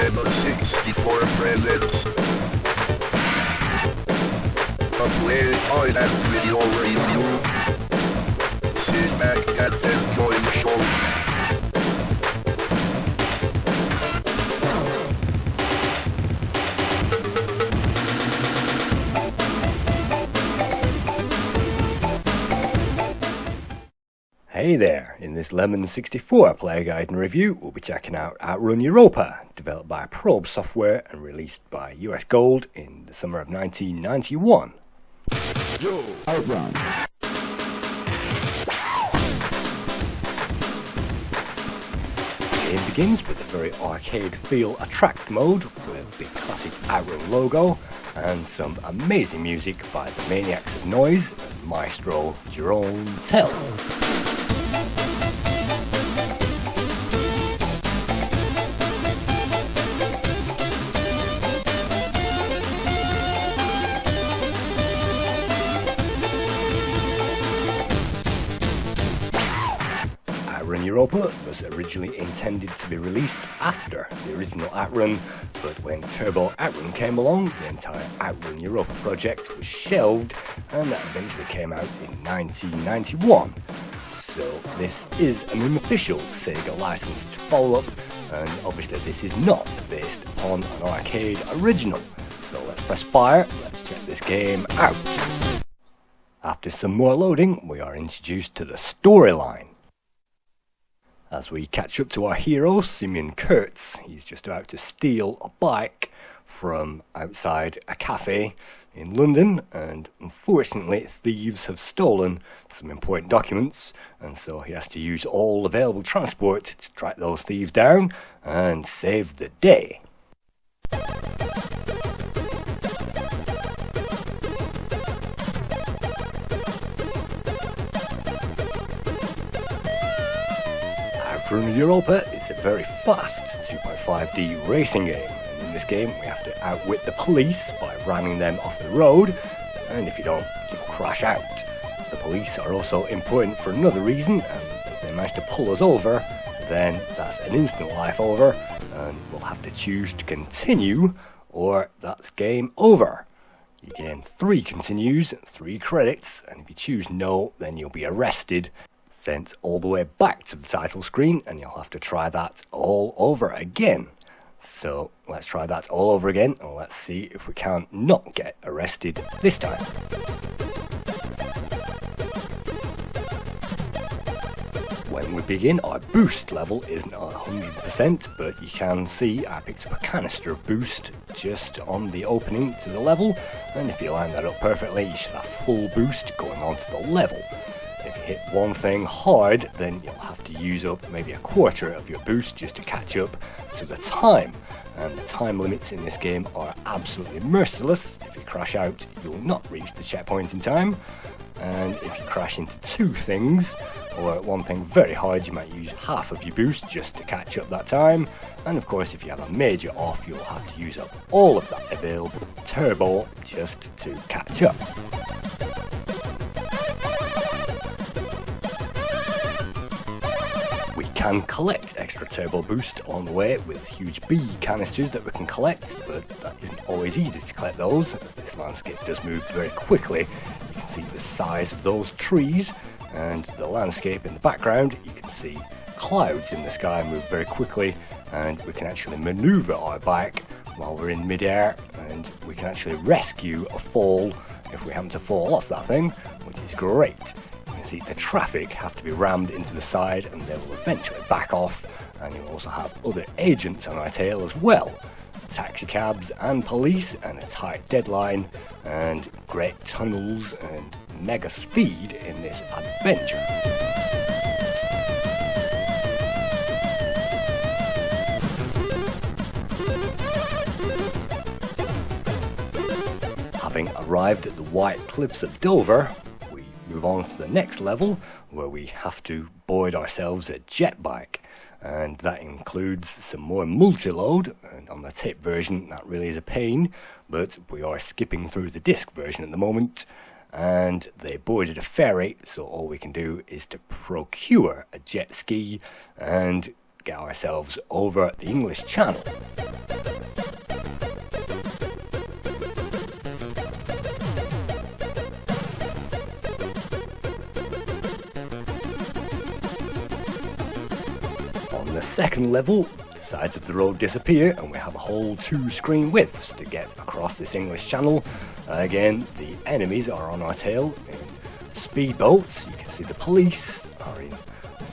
Nintendo 64 presents a Playguide and video review. Sit back and enjoy the show. Hey there, in this Lemon 64 player guide and review, we'll be checking out Outrun Europa, developed by Probe Software and released by US Gold in the summer of 1991. Yo, Outrun. The game begins with a very arcade feel attract mode with the classic Outrun logo and some amazing music by the Maniacs of Noise and Maestro Jerome Tell. Outrun Europa was originally intended to be released after the original Outrun, but when Turbo Outrun came along, the entire Outrun Europa project was shelved, and that eventually came out in 1991. So this is an unofficial Sega licensed follow-up, and obviously this is not based upon an arcade original. So let's press fire, let's check this game out. After some more loading, we are introduced to the storyline. As we catch up to our hero, Simeon Kurtz, he's just about to steal a bike from outside a cafe in London, and unfortunately thieves have stolen some important documents, and so he has to use all available transport to track those thieves down and save the day. Outrun Europa is a very fast 2.5D racing game, and in this game we have to outwit the police by ramming them off the road, and if you don't, you'll crash out. The police are also important for another reason, and if they manage to pull us over, then that's an instant life over, and we'll have to choose to continue, or that's game over. You gain 3 continues, 3 credits, and if you choose no, then you'll be arrested, sent all the way back to the title screen, and you'll have to try that all over again. So let's try that all over again, and let's see if we can not get arrested this time. When we begin, our boost level isn't 100%, but you can see I picked up a canister of boost just on the opening to the level, and if you line that up perfectly, you should have full boost going onto the level. If you hit one thing hard, then you'll have to use up maybe a quarter of your boost just to catch up to the time. And the time limits in this game are absolutely merciless. If you crash out, you'll not reach the checkpoint in time. And if you crash into 2 things, or one thing very hard, you might use half of your boost just to catch up that time. And of course, if you have a major off, you'll have to use up all of that available turbo just to catch up. We can collect extra turbo boost on the way with huge B canisters that we can collect, but that isn't always easy to collect those, as this landscape does move very quickly. You can see the size of those trees and the landscape in the background. You can see clouds in the sky move very quickly, and we can actually maneuver our bike while we're in midair, and we can actually rescue a fall if we happen to fall off that thing, which is great. See, the traffic have to be rammed into the side, and they will eventually back off, and you'll also have other agents on our tail as well. Taxi cabs and police, and a tight deadline, and great tunnels and mega speed in this adventure. Having arrived at the White Cliffs of Dover, move on to the next level, where we have to board ourselves a jet bike, and that includes some more multi-load, and on the tape version that really is a pain, but we are skipping through the disc version at the moment, and they boarded a ferry, so all we can do is to procure a jet ski and get ourselves over the English Channel. On the second level, the sides of the road disappear and we have a whole 2 screen widths to get across this English channel. Again, the enemies are on our tail in speedboats. You can see the police are in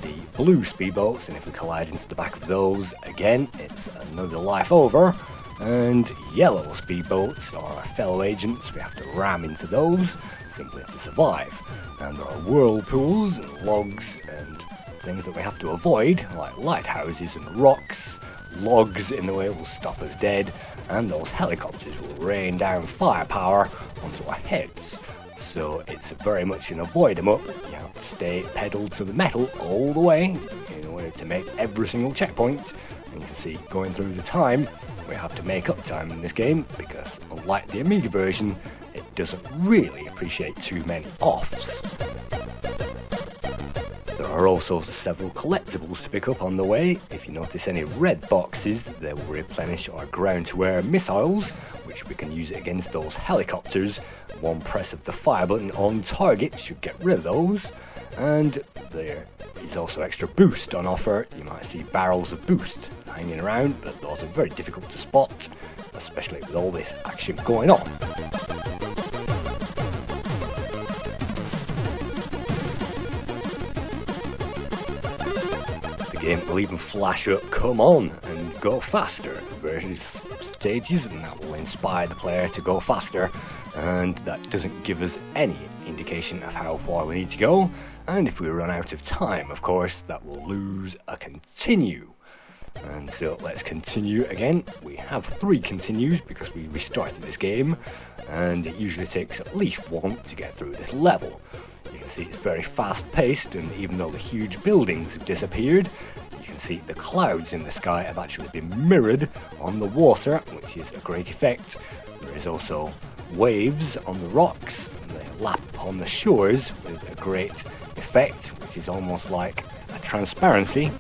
the blue speedboats, and if we collide into the back of those, again, it's another life over. And yellow speedboats are our fellow agents. We have to ram into those simply to survive. And there are whirlpools and logs and things that we have to avoid, like lighthouses and rocks. Logs in the way will stop us dead, and those helicopters will rain down firepower onto our heads. So it's very much an avoid 'em up. You have to stay pedal to the metal all the way in order to make every single checkpoint. And you can see, going through the time, we have to make up time in this game, because unlike the Amiga version, it doesn't really appreciate too many offs. There are also several collectibles to pick up on the way. If you notice any red boxes, they will replenish our ground-to-air missiles, which we can use against those helicopters. One press of the fire button on target should get rid of those. And there is also extra boost on offer. You might see barrels of boost hanging around, but those are very difficult to spot, especially with all this action going on. The game will even flash up "come on" and "go faster" at various stages, and that will inspire the player to go faster, and that doesn't give us any indication of how far we need to go. And if we run out of time, of course, that will lose a continue. And so let's continue again. We have 3 continues because we restarted this game, and it usually takes at least 1 to get through this level. You can see it's very fast paced, and even though the huge buildings have disappeared, you can see the clouds in the sky have actually been mirrored on the water, which is a great effect. There is also waves on the rocks, and they lap on the shores with a great effect, which is almost like a transparency.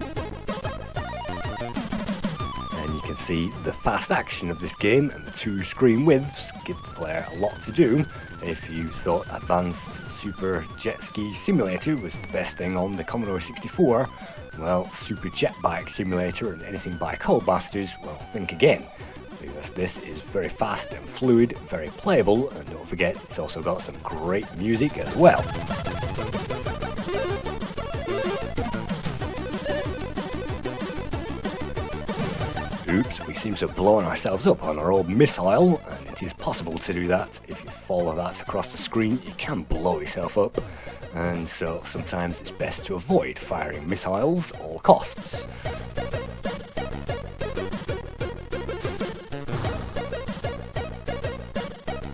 And you can see the fast action of this game, and the 2 screen widths give the player a lot to do. If you thought Advanced Super Jet Ski Simulator was the best thing on the Commodore 64, well, Super Jet Bike Simulator and anything by Codemasters, well, think again, because this is very fast and fluid, very playable, and don't forget, it's also got some great music as well. Oops, we seem to have blown ourselves up on our old missile, and it is possible to do that. If you follow that across the screen, you can blow yourself up, and so sometimes it's best to avoid firing missiles at all costs.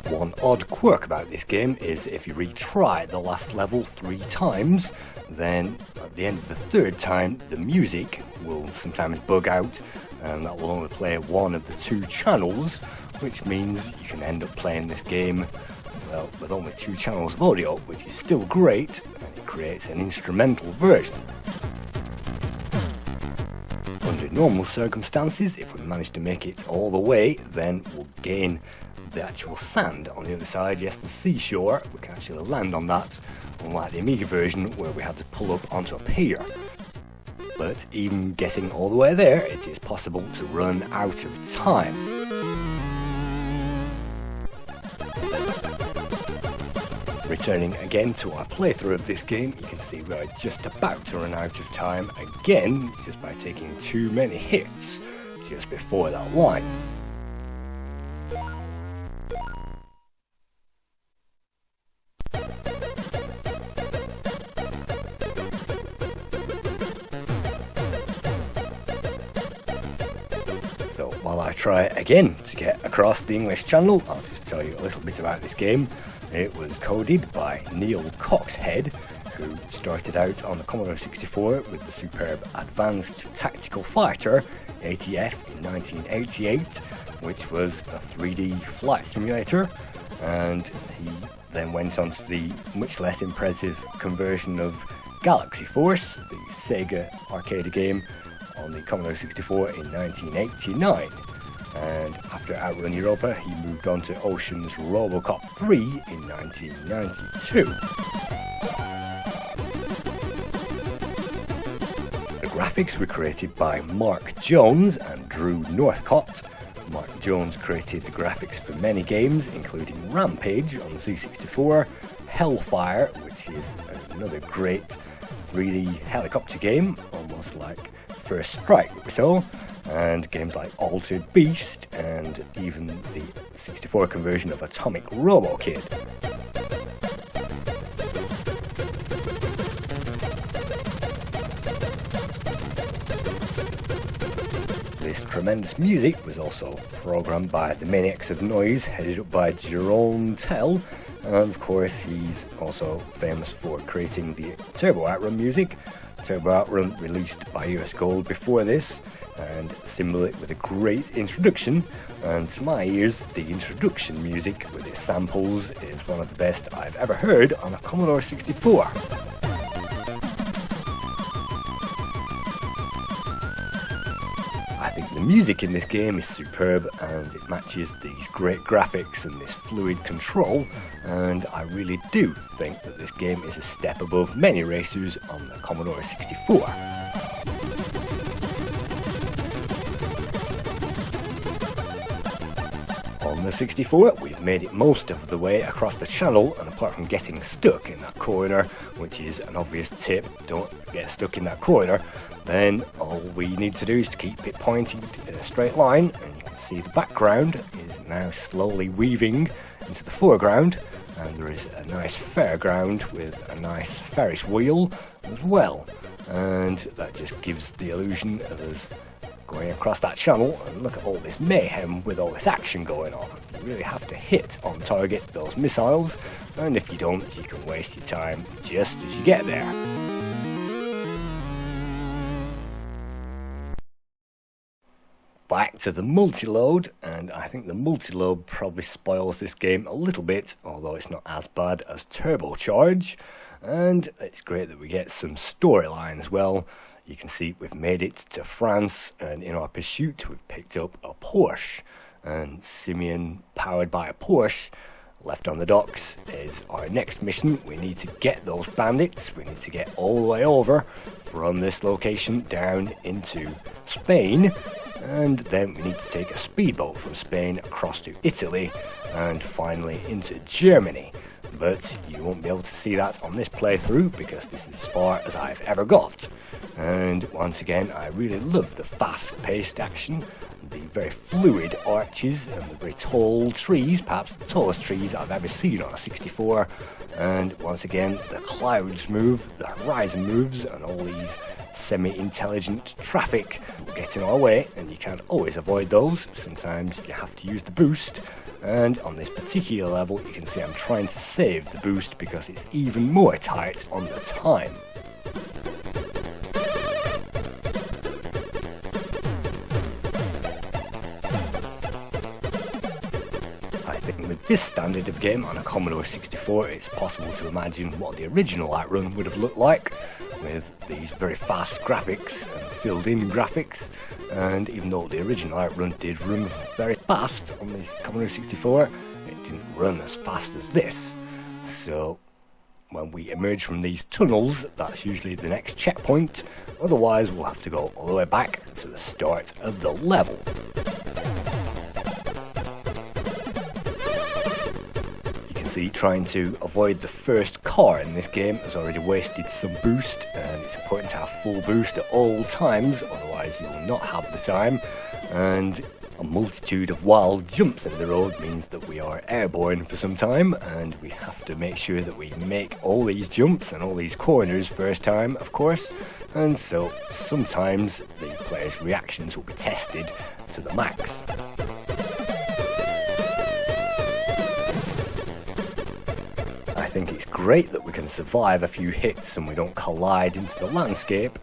One odd quirk about this game is if you retry the last level 3 times, then at the end of the 3rd time the music will sometimes bug out, and that will only play 1 of the 2 channels, which means you can end up playing this game, well, with only 2 channels of audio, which is still great, and it creates an instrumental version. Under normal circumstances, if we manage to make it all the way, then we'll gain the actual sand on the other side. Yes, the seashore, we can actually land on that, unlike the Amiga version where we had to pull up onto a pier. But even getting all the way there, it is possible to run out of time. Returning again to our playthrough of this game, you can see we are just about to run out of time again, just by taking too many hits just before that line. So while I try again to get across the English Channel, I'll just tell you a little bit about this game. It was coded by Neil Coxhead, who started out on the Commodore 64 with the superb Advanced Tactical Fighter ATF in 1988, which was a 3D flight simulator, and he then went on to the much less impressive conversion of Galaxy Force, the Sega arcade game, on the Commodore 64 in 1989. And after Outrun Europa, he moved on to Ocean's Robocop 3 in 1992. The graphics graphics were created by Mark Jones and Drew Northcott. Mark Jones created the graphics for many games, including Rampage on the C64, Hellfire, which is another great 3D helicopter game, almost like First Strike that we saw, and games like Altered Beast, and even the 64 conversion of Atomic Robo Kid. This tremendous music was also programmed by the Maniacs of Noise, headed up by Jerome Tell, and of course he's also famous for creating the Turbo Outrun music. Turbo Outrun released by US Gold before this, and similarly with a great introduction, and to my ears the introduction music with its samples is one of the best I've ever heard on a Commodore 64. I think the music in this game is superb, and it matches these great graphics and this fluid control, and I really do think that this game is a step above many racers on the Commodore 64. On the 64, we've made it most of the way across the channel, and apart from getting stuck in that corner, which is an obvious tip, don't get stuck in that corner, then all we need to do is to keep it pointed in a straight line, and you can see the background is now slowly weaving into the foreground, and there is a nice fairground with a nice Ferris wheel as well, and that just gives the illusion of us going across that channel. And look at all this mayhem with all this action going on. You really have to hit on target those missiles, and if you don't, you can waste your time just as you get there. Back to the multi-load, and I think the multi-load probably spoils this game a little bit, although it's not as bad as Turbocharge, and it's great that we get some storyline as well. You can see we've made it to France, and in our pursuit we've picked up a Porsche, and Simeon, powered by a Porsche, left on the docks is our next mission. We need to get those bandits. We need to get all the way over from this location down into Spain, and then we need to take a speedboat from Spain across to Italy and finally into Germany. But you won't be able to see that on this playthrough because this is as far as I've ever got. And once again, I really love the fast-paced action, the very fluid arches and the very tall trees, perhaps the tallest trees I've ever seen on a 64. And once again, the clouds move, the horizon moves, and all these semi-intelligent traffic get in our way, and you can't always avoid those. Sometimes you have to use the boost, and on this particular level you can see I'm trying to save the boost because it's even more tight on the time. With this standard of game on a Commodore 64, it's possible to imagine what the original Outrun would have looked like, with these very fast graphics and filled-in graphics. And even though the original Outrun did run very fast on the Commodore 64, it didn't run as fast as this. So when we emerge from these tunnels, that's usually the next checkpoint. Otherwise, we'll have to go all the way back to the start of the level. Trying to avoid the first car in this game has already wasted some boost, and it's important to have full boost at all times, otherwise you will not have the time. And a multitude of wild jumps in the road means that we are airborne for some time, and we have to make sure that we make all these jumps and all these corners first time, of course. And so sometimes the player's reactions will be tested to the max. I think it's great that we can survive a few hits and we don't collide into the landscape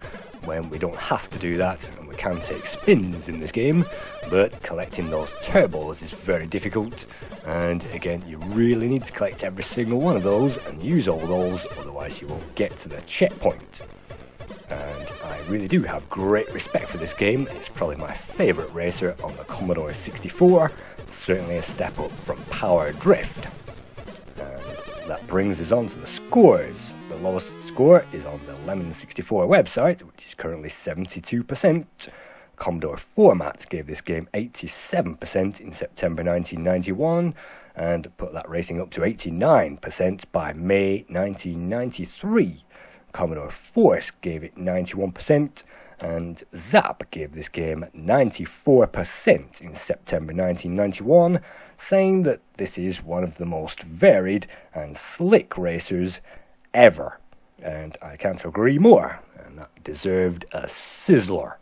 when we don't have to do that, and we can take spins in this game, but collecting those turbos is very difficult, and again you really need to collect every single one of those and use all those, otherwise you won't get to the checkpoint. And I really do have great respect for this game. It's probably my favourite racer on the Commodore 64, certainly a step up from Power Drift. That brings us on to the scores. The lowest score is on the Lemon 64 website, which is currently 72%. Commodore Format gave this game 87% in September 1991 and put that rating up to 89% by May 1993. Commodore Force gave it 91% and Zap gave this game 94% in September 1991, saying that this is one of the most varied and slick racers ever. And I can't agree more, and that deserved a sizzler.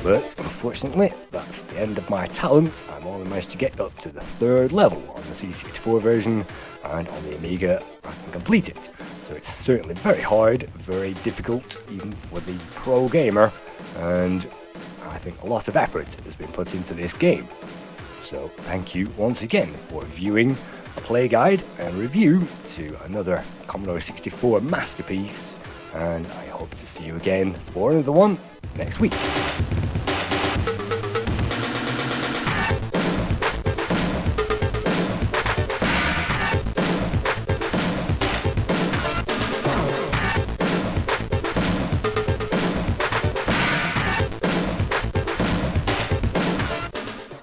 But unfortunately, that's the end of my talent. I've only managed to get up to the 3rd level on the C64 version, and on the Amiga I can complete it. So it's certainly very hard, very difficult, even for the pro gamer, and I think a lot of effort has been put into this game. So thank you once again for viewing a play guide and review to another Commodore 64 masterpiece, and I hope to see you again for another one next week.